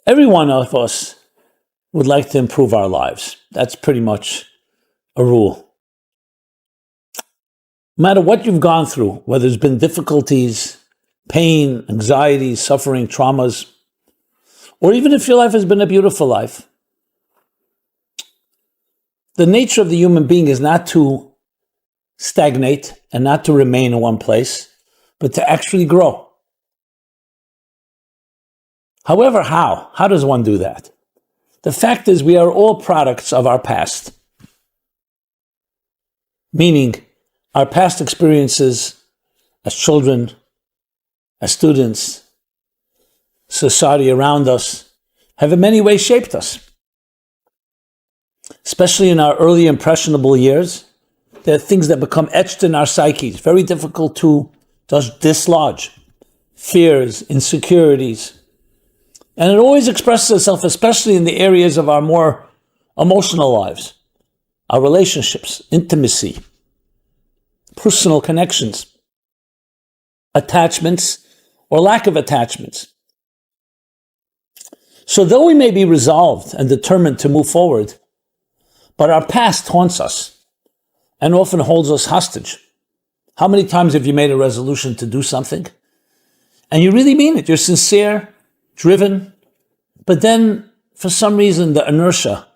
Every one of us would like to improve our lives. That's pretty much a rule. No matter what you've gone through, whether it's been difficulties, pain, anxiety, suffering, traumas, or even if your life has been a beautiful life, the nature of the human being is not to stagnate and not to remain in one place, but to actually grow. However, how? How does one do that? The fact is, we are all products of our past. Meaning, our past experiences as children, as students, society around us, have in many ways shaped us. Especially in our early impressionable years, there are things that become etched in our psyches, very difficult to just dislodge. Fears, insecurities. And it always expresses itself, especially in the areas of our more emotional lives, our relationships, intimacy, personal connections, attachments, or lack of attachments. So though we may be resolved and determined to move forward, but our past haunts us and often holds us hostage. How many times have you made a resolution to do something and you really mean it? You're sincere, driven, but then for some reason the inertia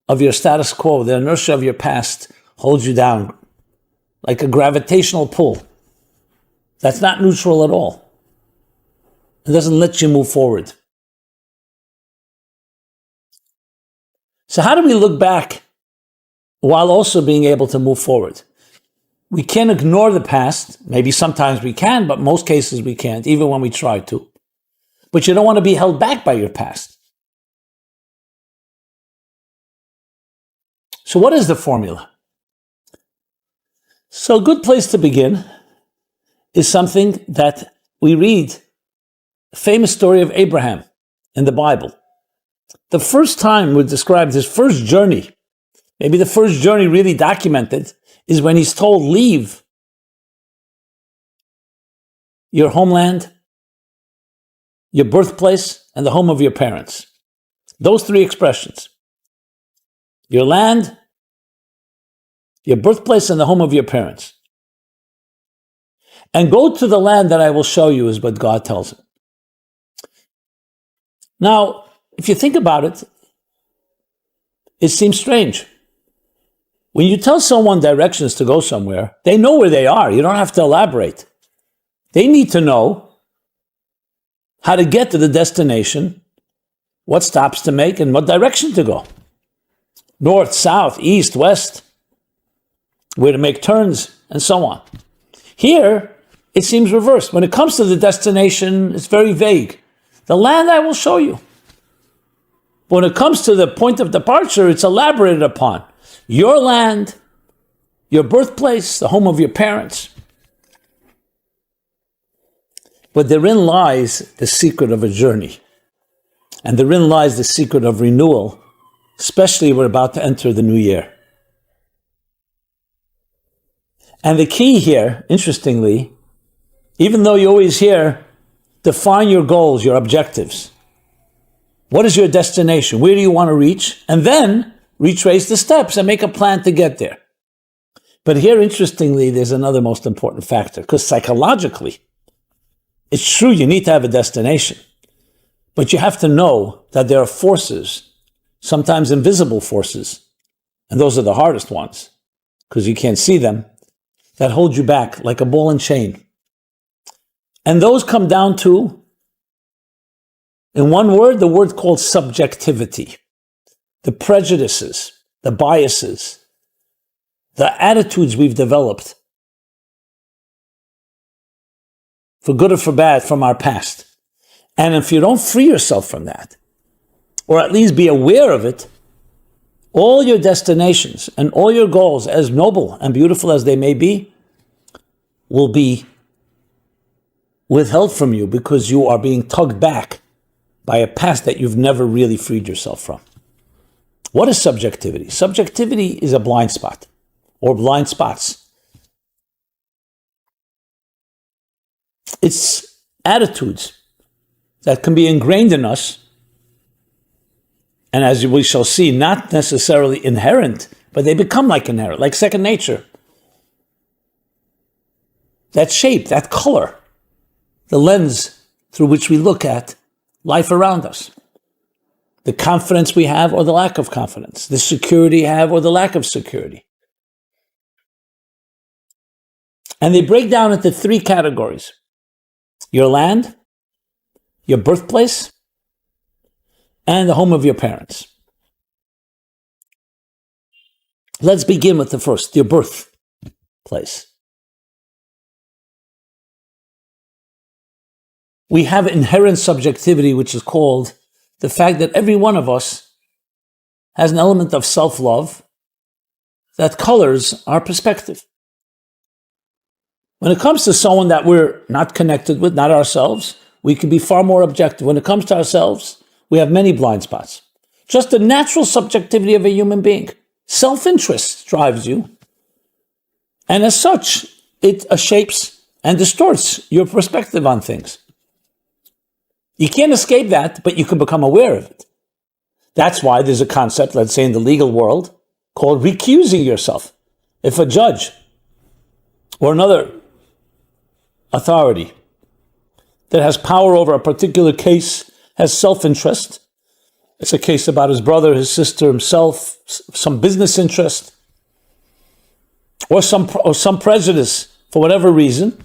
of your status quo, the inertia of your past holds you down like a gravitational pull that's not neutral at all. It doesn't let you move forward. So how do we look back while also being able to move forward? We can't ignore the past. Maybe sometimes we can, but most cases we can't, even when we try to. But you don't want to be held back by your past. So what is the formula? So a good place to begin is something that we read, the famous story of Abraham in the Bible. The first time we described his first journey, maybe the first journey really documented, is when he's told, leave your homeland, your birthplace, and the home of your parents. Those three expressions. Your land, your birthplace, and the home of your parents. And go to the land that I will show you, is what God tells him. Now, if you think about it, it seems strange. When you tell someone directions to go somewhere, they know where they are. You don't have to elaborate. They need to know how to get to the destination, what stops to make, and what direction to go. North, south, east, west, where to make turns, and so on. Here, it seems reversed. When it comes to the destination, it's very vague. The land I will show you. But when it comes to the point of departure, it's elaborated upon. Your land, your birthplace, the home of your parents. But therein lies the secret of a journey. And therein lies the secret of renewal, especially we're about to enter the new year. And the key here, interestingly, even though you always hear, define your goals, your objectives. What is your destination? Where do you want to reach? And then retrace the steps and make a plan to get there. But here, interestingly, there's another most important factor, because psychologically, it's true you need to have a destination, but you have to know that there are forces, sometimes invisible forces, and those are the hardest ones, because you can't see them, that hold you back like a ball and chain. And those come down to, in one word, the word called subjectivity. The prejudices, the biases, the attitudes we've developed, for good or for bad, from our past. And if you don't free yourself from that, or at least be aware of it, all your destinations and all your goals, as noble and beautiful as they may be, will be withheld from you because you are being tugged back by a past that you've never really freed yourself from. What is subjectivity? Subjectivity is a blind spot, or blind spots. It's attitudes that can be ingrained in us and as we shall see, not necessarily inherent, but they become like inherent, like second nature. That shape, that color, the lens through which we look at life around us. The confidence we have or the lack of confidence. The security you have or the lack of security. And they break down into three categories. Your land, your birthplace, and the home of your parents. Let's begin with the first, your birthplace. We have inherent subjectivity, which is called the fact that every one of us has an element of self-love that colors our perspective. When it comes to someone that we're not connected with, not ourselves, we can be far more objective. When it comes to ourselves, we have many blind spots. Just the natural subjectivity of a human being. Self-interest drives you. And as such, it shapes and distorts your perspective on things. You can't escape that, but you can become aware of it. That's why there's a concept, let's say in the legal world, called recusing yourself. If a judge or another authority that has power over a particular case has self-interest, it's a case about his brother, his sister, himself, some business interest, or some prejudice for whatever reason,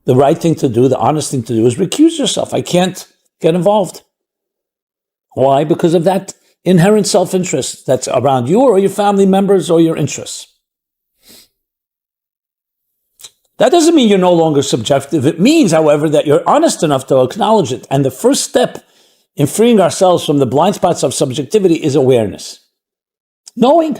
the right thing to do, the honest thing to do is recuse yourself. I can't get involved. Why? Because of that inherent self-interest that's around you or your family members or your interests. That doesn't mean you're no longer subjective. It means, however, that you're honest enough to acknowledge it. And the first step in freeing ourselves from the blind spots of subjectivity is awareness. Knowing.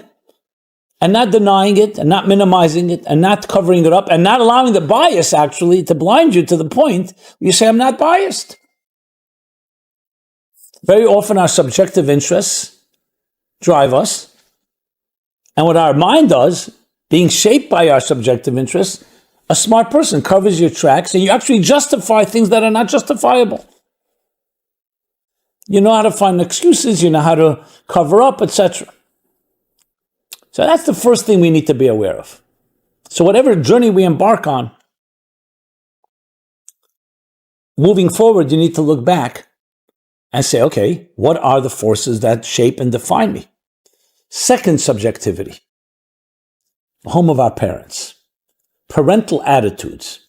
And not denying it, and not minimizing it, and not covering it up, and not allowing the bias, actually, to blind you to the point where you say, I'm not biased. Very often our subjective interests drive us. And what our mind does, being shaped by our subjective interests, a smart person covers your tracks, and you actually justify things that are not justifiable. You know how to find excuses, you know how to cover up, etc. So that's the first thing we need to be aware of. So whatever journey we embark on, moving forward, you need to look back and say, okay, what are the forces that shape and define me? Second, subjectivity. The home of our parents. Parental attitudes.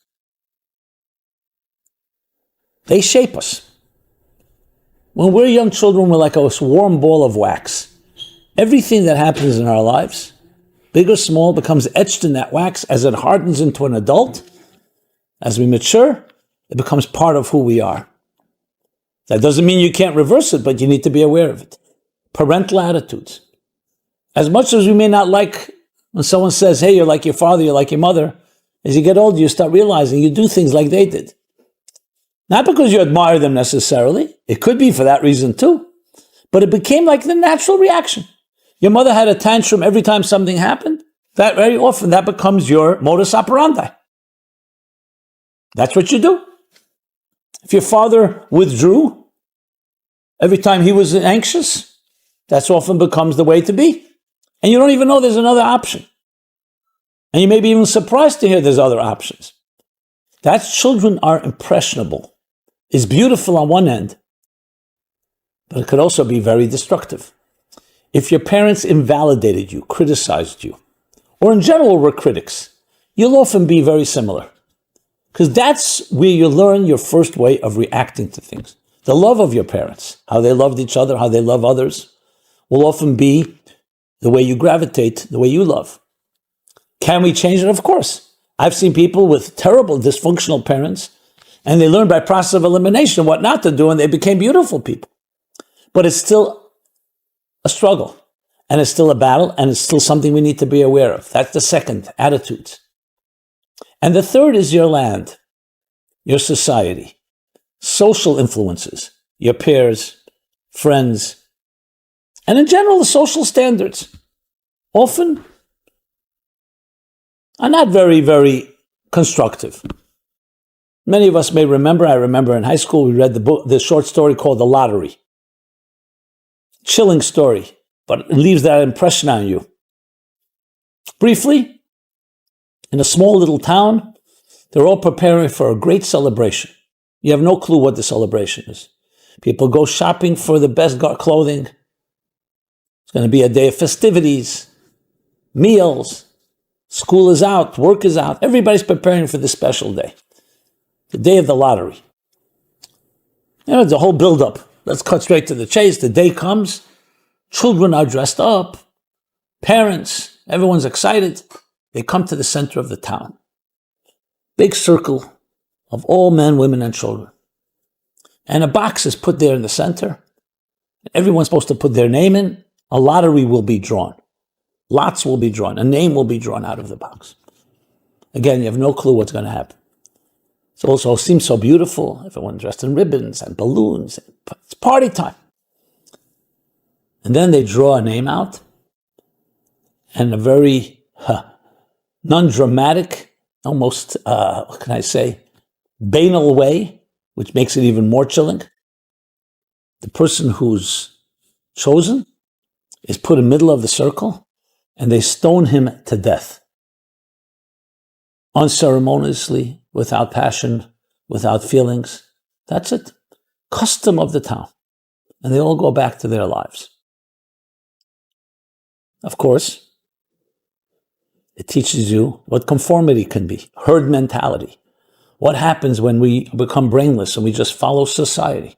They shape us. When we're young children, we're like a warm ball of wax. Everything that happens in our lives, big or small, becomes etched in that wax as it hardens into an adult. As we mature, it becomes part of who we are. That doesn't mean you can't reverse it, but you need to be aware of it. Parental attitudes. As much as we may not like when someone says, hey, you're like your father, you're like your mother, as you get older, you start realizing you do things like they did. Not because you admire them necessarily. It could be for that reason too. But it became like the natural reaction. Your mother had a tantrum every time something happened. That very often, that becomes your modus operandi. That's what you do. If your father withdrew every time he was anxious, that's often becomes the way to be. And you don't even know there's another option. And you may be even surprised to hear there's other options. That children are impressionable. It's beautiful on one end, but it could also be very destructive. If your parents invalidated you, criticized you, or in general were critics, you'll often be very similar. Because that's where you learn your first way of reacting to things. The love of your parents, how they loved each other, how they love others, will often be the way you gravitate, the way you love. Can we change it? Of course. I've seen people with terrible dysfunctional parents, and they learned by process of elimination what not to do, and they became beautiful people. But it's still a struggle, and it's still a battle, and it's still something we need to be aware of. That's the second, attitudes. And the third is your land, your society, social influences, your peers, friends, and in general, the social standards often are not very, very constructive. Many of us may remember, I remember in high school, we read the short story called The Lottery. Chilling story, but it leaves that impression on you. Briefly, in a small little town, they're all preparing for a great celebration. You have no clue what the celebration is. People go shopping for the best clothing. It's going to be a day of festivities, meals. School is out, work is out. Everybody's preparing for this special day, the day of the lottery. The whole build-up. Let's cut straight to the chase. The day comes. Children are dressed up. Parents, everyone's excited. They come to the center of the town. Big circle of all men, women, and children. And a box is put there in the center. Everyone's supposed to put their name in. A lottery will be drawn. Lots will be drawn. A name will be drawn out of the box. Again, you have no clue what's going to happen. It also seems so beautiful. Everyone dressed in ribbons and balloons. It's party time. And then they draw a name out. And a very non-dramatic, almost, what can I say, banal way, which makes it even more chilling. The person who's chosen is put in the middle of the circle, and they stone him to death. Unceremoniously, without passion, without feelings. That's it. Custom of the town. And they all go back to their lives. Of course, it teaches you what conformity can be, herd mentality. What happens when we become brainless and we just follow society?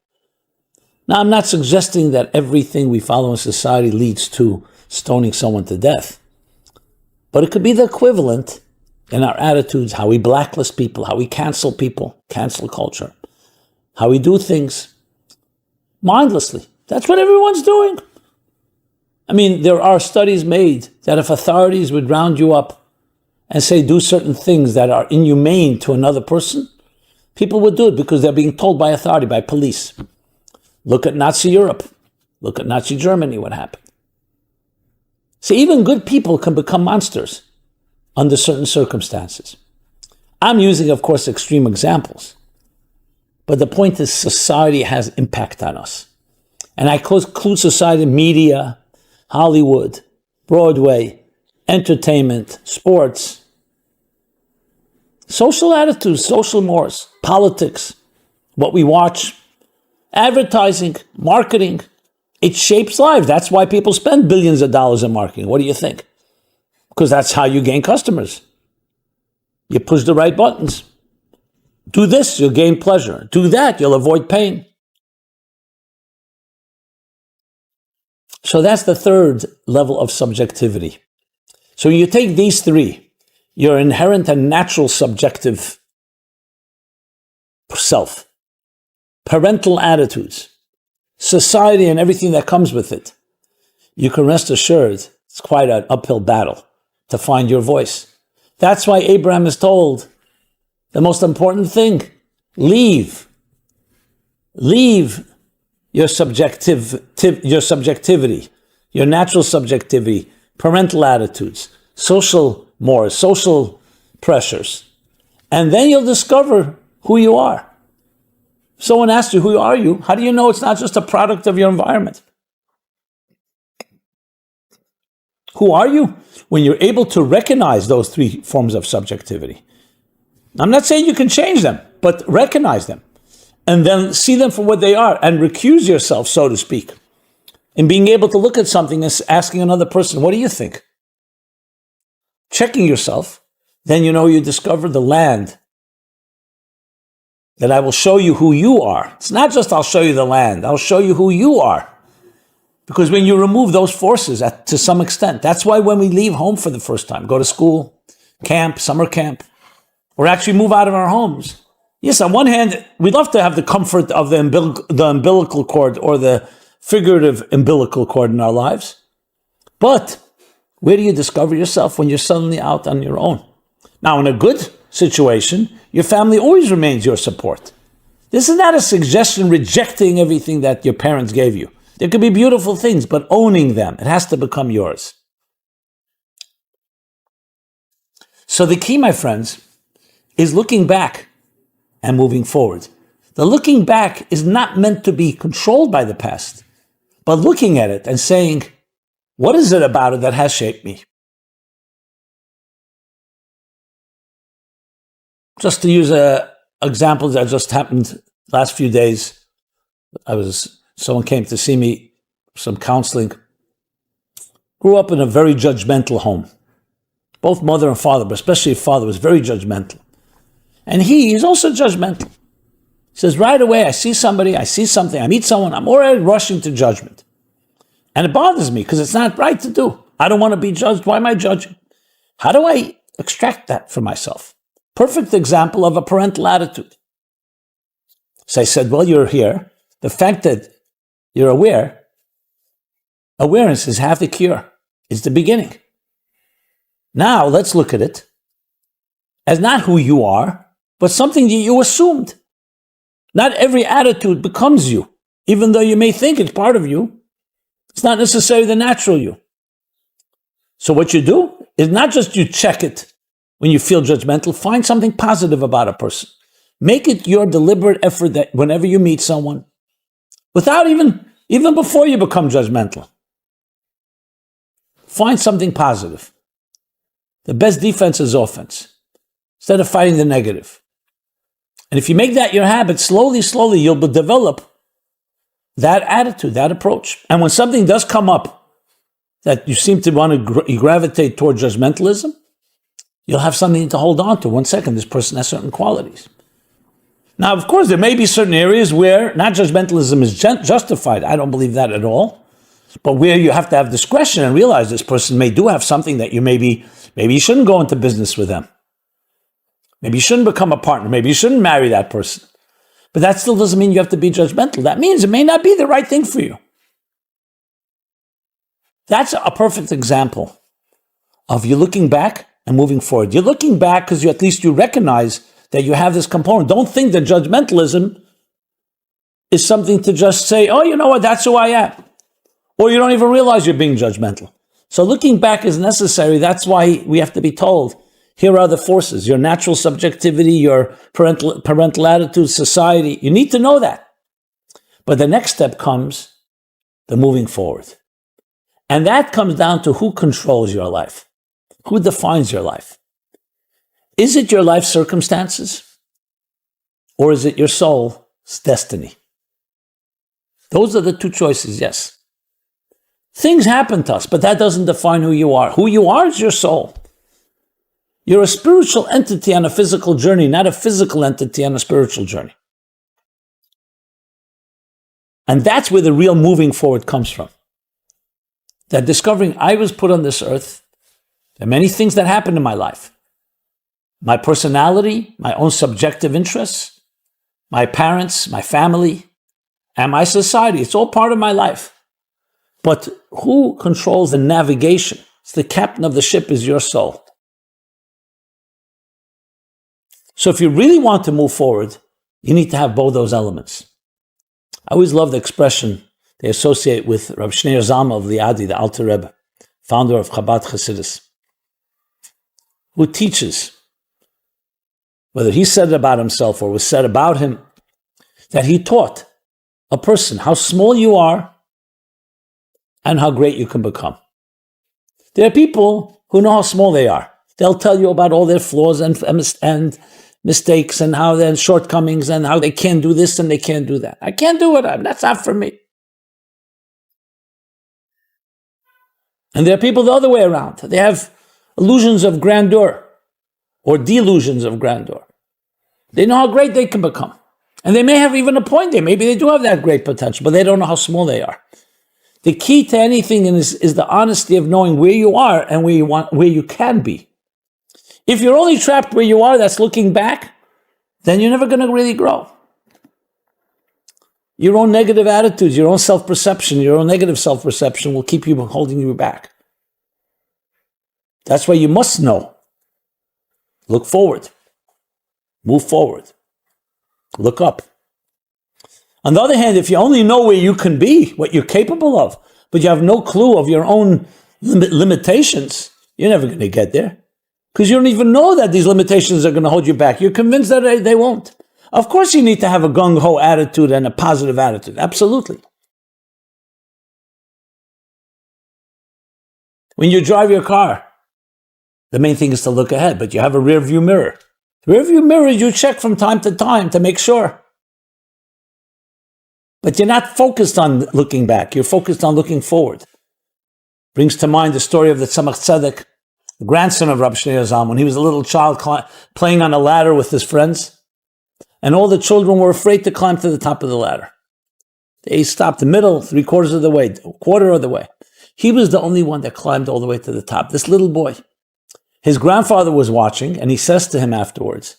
Now, I'm not suggesting that everything we follow in society leads to stoning someone to death. But it could be the equivalent in our attitudes, how we blacklist people, how we cancel people, cancel culture, how we do things mindlessly. That's what everyone's doing. I mean, there are studies made that if authorities would round you up and say do certain things that are inhumane to another person, people would do it because they're being told by authority, by police. Look at Nazi Europe. Look at Nazi Germany, what happened. See, even good people can become monsters under certain circumstances. I'm using, of course, extreme examples. But the point is society has impact on us. And I include society, media, Hollywood, Broadway, entertainment, sports, social attitudes, social mores, politics, what we watch, advertising, marketing. It shapes lives. That's why people spend billions of dollars in marketing. What do you think? Because that's how you gain customers. You push the right buttons. Do this, you'll gain pleasure. Do that, you'll avoid pain. So that's the third level of subjectivity. So you take these three, your inherent and natural subjective self, parental attitudes, society and everything that comes with it. You can rest assured it's quite an uphill battle to find your voice. That's why Abraham is told the most important thing, leave your subjectivity, your natural subjectivity, parental attitudes, social mores, social pressures. And then you'll discover who you are. If someone asks you, who are you? How do you know it's not just a product of your environment? Who are you? When you're able to recognize those three forms of subjectivity. I'm not saying you can change them, but recognize them. And then see them for what they are and recuse yourself, so to speak, in being able to look at something and asking another person, what do you think? Checking yourself, then you discover the land that I will show you who you are. It's not just I'll show you the land, I'll show you who you are. Because when you remove those forces to some extent, that's why when we leave home for the first time, go to school, camp, summer camp, or actually move out of our homes. Yes, on one hand, we'd love to have the comfort of the umbilical cord or the figurative umbilical cord in our lives. But where do you discover yourself when you're suddenly out on your own? Now, in a good situation, your family always remains your support. This is not a suggestion rejecting everything that your parents gave you. There could be beautiful things, but owning them, it has to become yours. So the key, my friends, is looking back and moving forward. The looking back is not meant to be controlled by the past, but looking at it and saying, what is it about it that has shaped me? Just to use an example that just happened last few days, someone came to see me, some counseling, grew up in a very judgmental home. Both mother and father, but especially father, was very judgmental. And he's also judgmental. He says, right away, I see somebody, I see something, I meet someone, I'm already rushing to judgment. And it bothers me because it's not right to do. I don't want to be judged. Why am I judging? How do I extract that from myself? Perfect example of a parental attitude. So I said, well, you're here. The fact that you're aware, awareness is half the cure. It's the beginning. Now let's look at it as not who you are, but something that you assumed. Not every attitude becomes you, even though you may think it's part of you. It's not necessarily the natural you. So what you do is not just you check it when you feel judgmental, find something positive about a person. Make it your deliberate effort that whenever you meet someone, without even before you become judgmental, find something positive. The best defense is offense, instead of fighting the negative. And if you make that your habit, slowly, you'll develop that attitude, that approach. And when something does come up that you seem to want to gravitate toward judgmentalism, you'll have something to hold on to. 1 second, this person has certain qualities. Now, of course, there may be certain areas where not judgmentalism is justified. I don't believe that at all. But where you have to have discretion and realize this person may do have something that you maybe you shouldn't go into business with them. Maybe you shouldn't become a partner. Maybe you shouldn't marry that person. But that still doesn't mean you have to be judgmental. That means it may not be the right thing for you. That's a perfect example of you looking back and moving forward. You're looking back because at least you recognize that you have this component. Don't think that judgmentalism is something to just say, oh, you know what, that's who I am. Or you don't even realize you're being judgmental. So looking back is necessary. That's why we have to be told, here are the forces, your natural subjectivity, your parental attitude, society. You need to know that. But the next step comes the moving forward. And that comes down to who controls your life, who defines your life. Is it your life circumstances? Or is it your soul's destiny? Those are the two choices, yes. Things happen to us, but that doesn't define who you are. Who you are is your soul. You're a spiritual entity on a physical journey, not a physical entity on a spiritual journey. And that's where the real moving forward comes from. That discovering I was put on this earth, there are many things that happened in my life. My personality, my own subjective interests, my parents, my family, and my society. It's all part of my life. But who controls the navigation? It's the captain of the ship is your soul. So if you really want to move forward, you need to have both those elements. I always love the expression they associate with Rav Shneur Zalman of Liadi, the Alter Rebbe, founder of Chabad Chassidus, who teaches, whether he said it about himself or was said about him, that he taught a person how small you are and how great you can become. There are people who know how small they are. They'll tell you about all their flaws and mistakes and how their shortcomings and how they can't do this and they can't do that. I can't do it. That's not for me. And there are people the other way around. They have illusions of grandeur or delusions of grandeur. They know how great they can become. And they may have even a point there. Maybe they do have that great potential, but they don't know how small they are. The key to anything is the honesty of knowing where you are and where you can be. If you're only trapped where you are, that's looking back, then you're never going to really grow. Your own negative attitudes, your own self-perception, your own negative self-perception will keep you holding you back. That's why you must know. Look forward. Move forward. Look up. On the other hand, if you only know where you can be, what you're capable of, but you have no clue of your own limitations, you're never going to get there. Because you don't even know that these limitations are going to hold you back. You're convinced that they won't. Of course you need to have a gung-ho attitude and a positive attitude. Absolutely. When you drive your car, the main thing is to look ahead, but you have a rear view mirror. The rear view mirror you check from time to time to make sure. But you're not focused on looking back. You're focused on looking forward. Brings to mind the story of the Tzemach Tzedek, the grandson of Rabbi Shneur Zalman, when he was a little child playing on a ladder with his friends. And all the children were afraid to climb to the top of the ladder. They stopped the middle, 3/4 of the way, quarter of the way. He was the only one that climbed all the way to the top, this little boy. His grandfather was watching, and he says to him afterwards,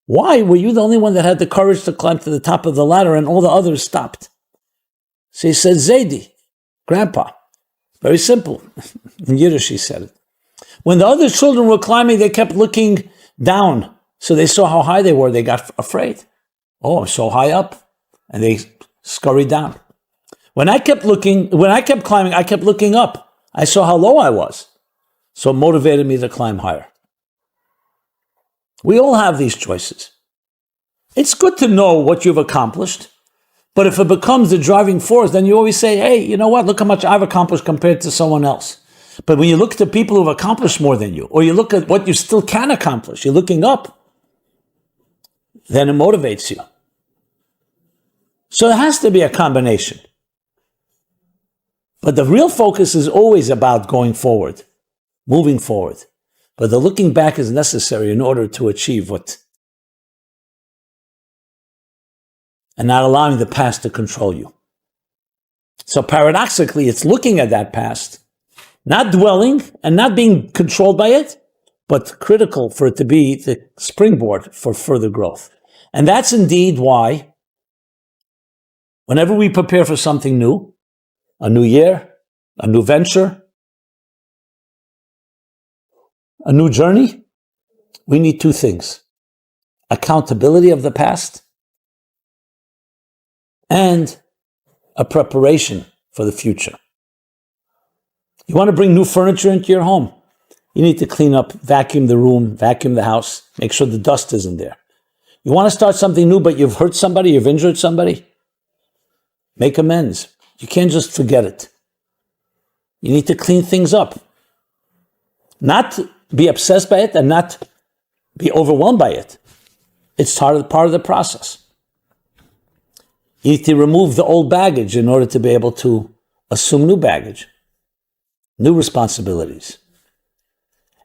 "Why were you the only one that had the courage to climb to the top of the ladder and all the others stopped?" So he said, "Zaidi, Grandpa." Very simple. In Yiddish he said it. When the other children were climbing, they kept looking down. So they saw how high they were. They got afraid. Oh, I'm so high up. And they scurried down. When I kept climbing, I kept looking up. I saw how low I was. So it motivated me to climb higher. We all have these choices. It's good to know what you've accomplished. But if it becomes the driving force, then you always say, hey, you know what? Look how much I've accomplished compared to someone else. But when you look at the people who've accomplished more than you, or you look at what you still can accomplish, you're looking up, then it motivates you. So there has to be a combination. But the real focus is always about going forward, moving forward. But the looking back is necessary in order to achieve what, and not allowing the past to control you. So paradoxically, it's looking at that past, not dwelling and not being controlled by it, but critical for it to be the springboard for further growth. And that's indeed why whenever we prepare for something new, a new year, a new venture, a new journey, we need two things: accountability of the past and a preparation for the future. You want to bring new furniture into your home? You need to clean up, vacuum the room, vacuum the house, make sure the dust isn't there. You want to start something new, but you've hurt somebody, you've injured somebody? Make amends. You can't just forget it. You need to clean things up. Not be obsessed by it and not be overwhelmed by it. It's part of the process. You need to remove the old baggage in order to be able to assume new baggage, new responsibilities.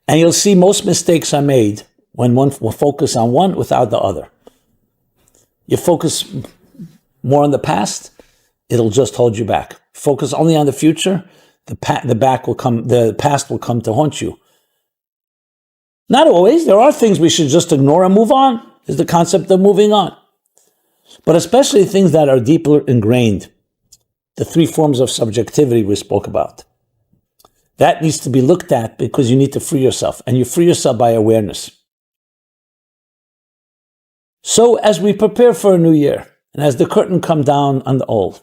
And you'll see most mistakes are made when one will focus on one without the other. You focus more on the past, it'll just hold you back. Focus only on the future, the past will come to haunt you. Not always. There are things we should just ignore and move on. Is the concept of moving on. But especially things that are deeper ingrained. The three forms of subjectivity we spoke about. That needs to be looked at because you need to free yourself. And you free yourself by awareness. So as we prepare for a new year, and as the curtain comes down on the old,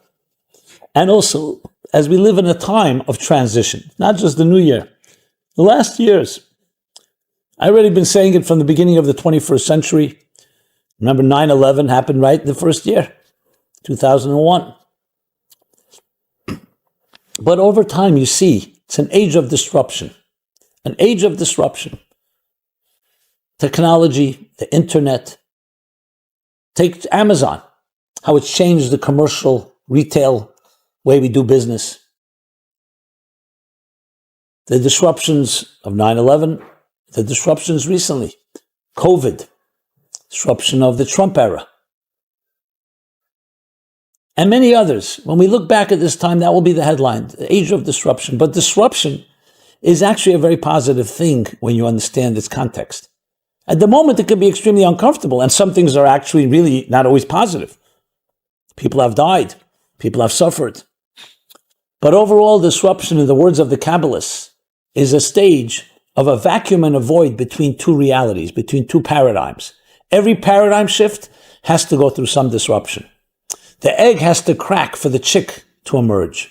and also as we live in a time of transition, not just the new year, the last years, I've already been saying it from the beginning of the 21st century. Remember 9/11 happened right in the first year, 2001. But over time, you see, it's an age of disruption. An age of disruption. Technology, the internet. Take Amazon, how it's changed the commercial, retail way we do business. The disruptions of 9/11, the disruptions recently, COVID, disruption of the Trump era, and many others. When we look back at this time, that will be the headline, the age of disruption. But disruption is actually a very positive thing when you understand its context. At the moment, it can be extremely uncomfortable, and some things are actually really not always positive. People have died. People have suffered. But overall, disruption, in the words of the Kabbalists, is a stage of a vacuum and a void between two realities, between two paradigms. Every paradigm shift has to go through some disruption. The egg has to crack for the chick to emerge.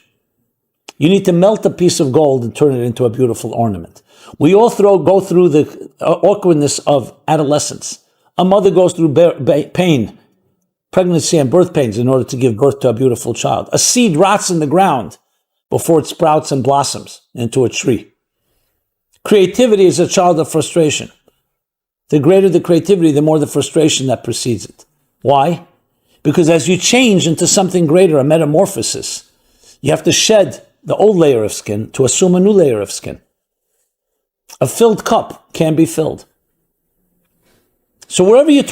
You need to melt a piece of gold and turn it into a beautiful ornament. We all go through the awkwardness of adolescence. A mother goes through pain, pregnancy and birth pains in order to give birth to a beautiful child. A seed rots in the ground before it sprouts and blossoms into a tree. Creativity is a child of frustration. The greater the creativity, the more the frustration that precedes it. Why? Because as you change into something greater, a metamorphosis, you have to shed the old layer of skin to assume a new layer of skin. A filled cup can be filled. So wherever you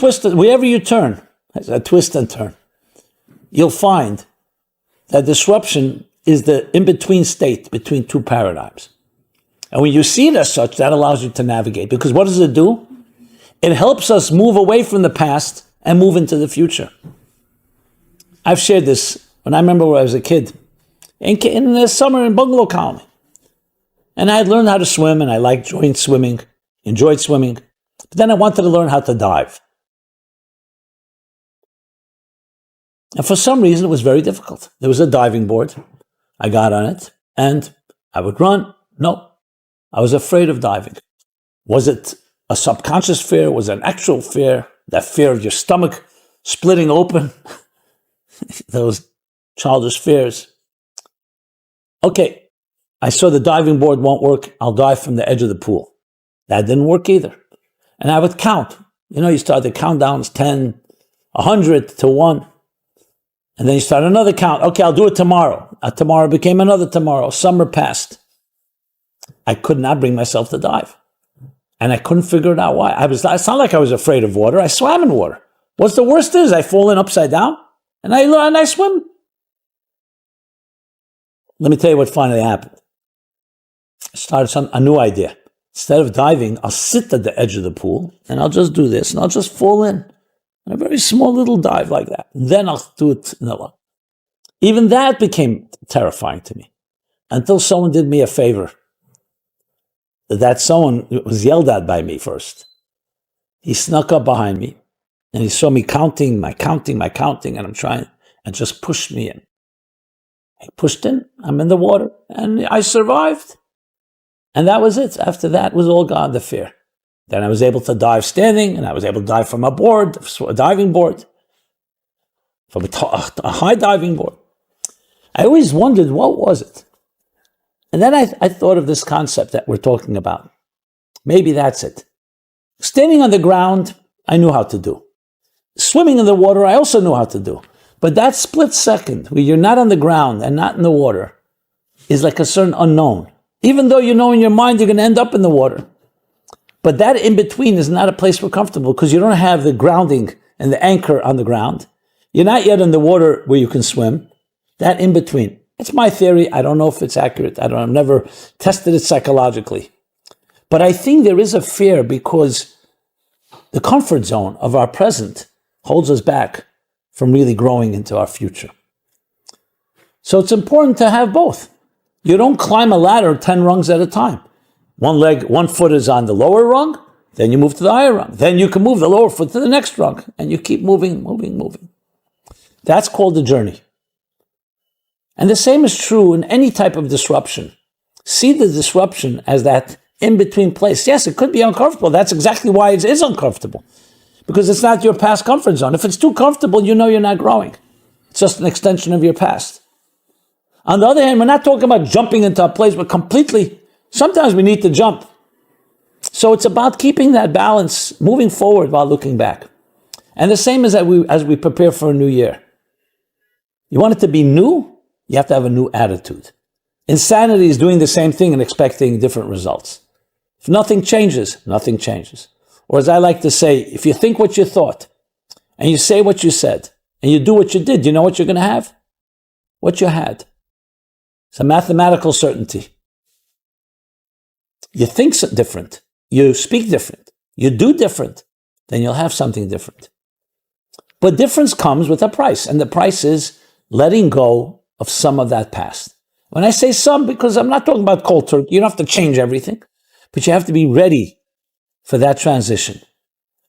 turn, a twist and turn, you'll find that disruption is the in-between state between two paradigms. And when you see it as such, that allows you to navigate. Because what does it do? It helps us move away from the past and move into the future. I've shared this when I remember when I was a kid, in the summer in bungalow colony. And I had learned how to swim, and I enjoyed swimming. But then I wanted to learn how to dive. And for some reason, it was very difficult. There was a diving board. I got on it, and I would run. No, I was afraid of diving. Was it a subconscious fear? Was it an actual fear? That fear of your stomach splitting open? Those childish fears. Okay, I saw the diving board won't work. I'll dive from the edge of the pool. That didn't work either. And I would count. You start the countdowns, 10, 100 to 1. And then you start another count. Okay, I'll do it tomorrow. Tomorrow became another tomorrow. Summer passed. I could not bring myself to dive. And I couldn't figure it out why. It's not like I was afraid of water. I swam in water. What's the worst is I fall in upside down and I swim. Let me tell you what finally happened. I started a new idea. Instead of diving, I'll sit at the edge of the pool and I'll just do this and I'll just fall in. A very small little dive like that. Then I'll do it. No. Even that became terrifying to me until someone did me a favor. That someone was yelled at by me first. He snuck up behind me and he saw me counting, and I'm trying, and just pushed me in. I pushed in, I'm in the water, and I survived. And that was it. After that was all gone, the fear. Then I was able to dive standing, and I was able to dive from a diving board, from a high diving board. I always wondered, what was it? And then I thought of this concept that we're talking about. Maybe that's it. Standing on the ground, I knew how to do. Swimming in the water, I also knew how to do. But that split second where you're not on the ground and not in the water is like a certain unknown. Even though you know in your mind you're going to end up in the water. But that in between is not a place we're comfortable because you don't have the grounding and the anchor on the ground. You're not yet in the water where you can swim. That in between. It's my theory. I don't know if it's accurate. I've never tested it psychologically. But I think there is a fear because the comfort zone of our present holds us back from really growing into our future. So it's important to have both. You don't climb a ladder 10 rungs at a time. One foot is on the lower rung, then you move to the higher rung. Then you can move the lower foot to the next rung, and you keep moving. That's called the journey. And the same is true in any type of disruption. See the disruption as that in-between place. Yes, it could be uncomfortable. That's exactly why it is uncomfortable. Because it's not your past comfort zone. If it's too comfortable, you know you're not growing. It's just an extension of your past. On the other hand, we're not talking about jumping into a place, but completely, sometimes we need to jump. So it's about keeping that balance, moving forward while looking back. And the same as we prepare for a new year. You want it to be new? You have to have a new attitude. Insanity is doing the same thing and expecting different results. If nothing changes, nothing changes. Or as I like to say, if you think what you thought, and you say what you said, and you do what you did, you know what you're going to have? What you had. It's a mathematical certainty. You think different, you speak different, you do different, then you'll have something different. But difference comes with a price, and the price is letting go of some of that past. When I say some, because I'm not talking about cold turkey, you don't have to change everything, but you have to be ready for that transition.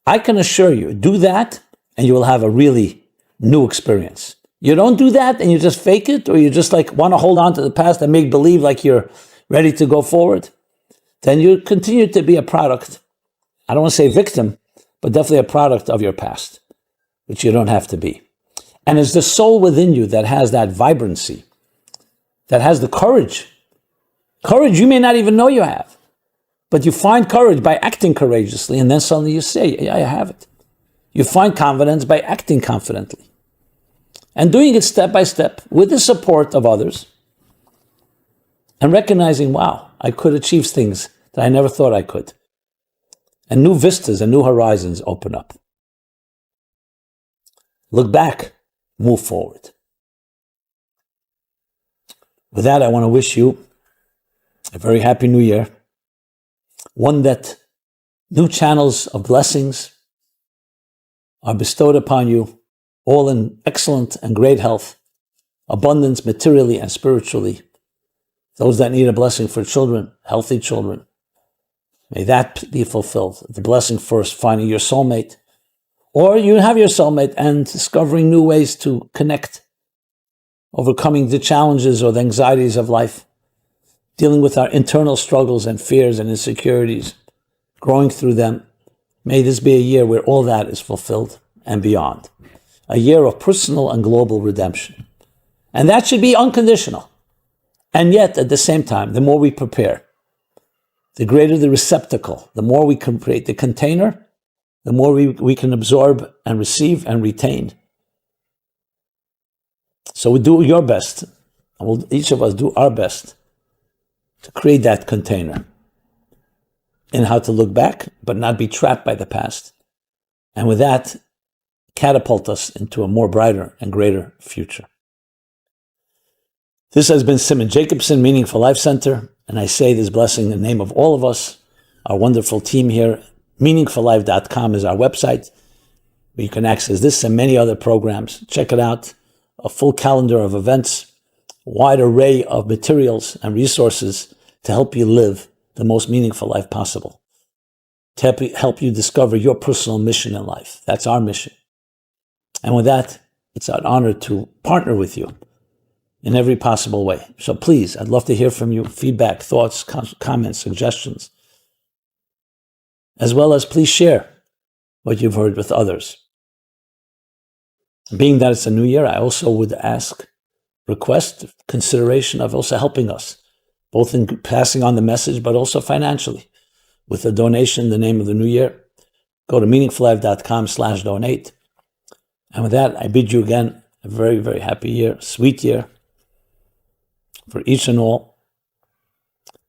I can assure you, do that, and you will have a really new experience. You don't do that, and you just fake it, or you just want to hold on to the past and make believe like you're ready to go forward, then you continue to be a product. I don't want to say victim, but definitely a product of your past, which you don't have to be. And it's the soul within you that has that vibrancy, that has the courage. Courage you may not even know you have. But you find courage by acting courageously, and then suddenly you say, yeah, I have it. You find confidence by acting confidently and doing it step by step with the support of others and recognizing, wow, I could achieve things that I never thought I could. And new vistas and new horizons open up. Look back, move forward. With that, I want to wish you a very happy new year. One that new channels of blessings are bestowed upon you, all in excellent and great health, abundance materially and spiritually. Those that need a blessing for children, healthy children, may that be fulfilled. The blessing first, finding your soulmate, or you have your soulmate and discovering new ways to connect, overcoming the challenges or the anxieties of life, dealing with our internal struggles and fears and insecurities, growing through them. May this be a year where all that is fulfilled and beyond. A year of personal and global redemption. And that should be unconditional. And yet, at the same time, the more we prepare, the greater the receptacle, the more we can create the container, the more we can absorb and receive and retain. So we do your best, and we'll each of us do our best to create that container in how to look back, but not be trapped by the past. And with that, catapult us into a more brighter and greater future. This has been Simon Jacobson, Meaningful Life Center, and I say this blessing in the name of all of us, our wonderful team here. MeaningfulLife.com is our website, where you can access this and many other programs. Check it out. A full calendar of events, wide array of materials and resources to help you live the most meaningful life possible, to help you discover your personal mission in life. That's our mission. And with that, it's an honor to partner with you in every possible way. So please, I'd love to hear from you, feedback, thoughts, comments, suggestions, as well as please share what you've heard with others. Being that it's a new year, I also would request consideration of also helping us, both in passing on the message, but also financially, with a donation in the name of the new year. Go to meaningfullife.com/donate. And with that, I bid you again a very, very happy year, sweet year for each and all.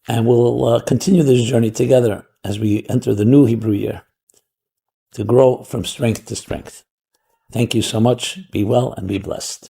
And we'll continue this journey together as we enter the new Hebrew year to grow from strength to strength. Thank you so much. Be well and be blessed.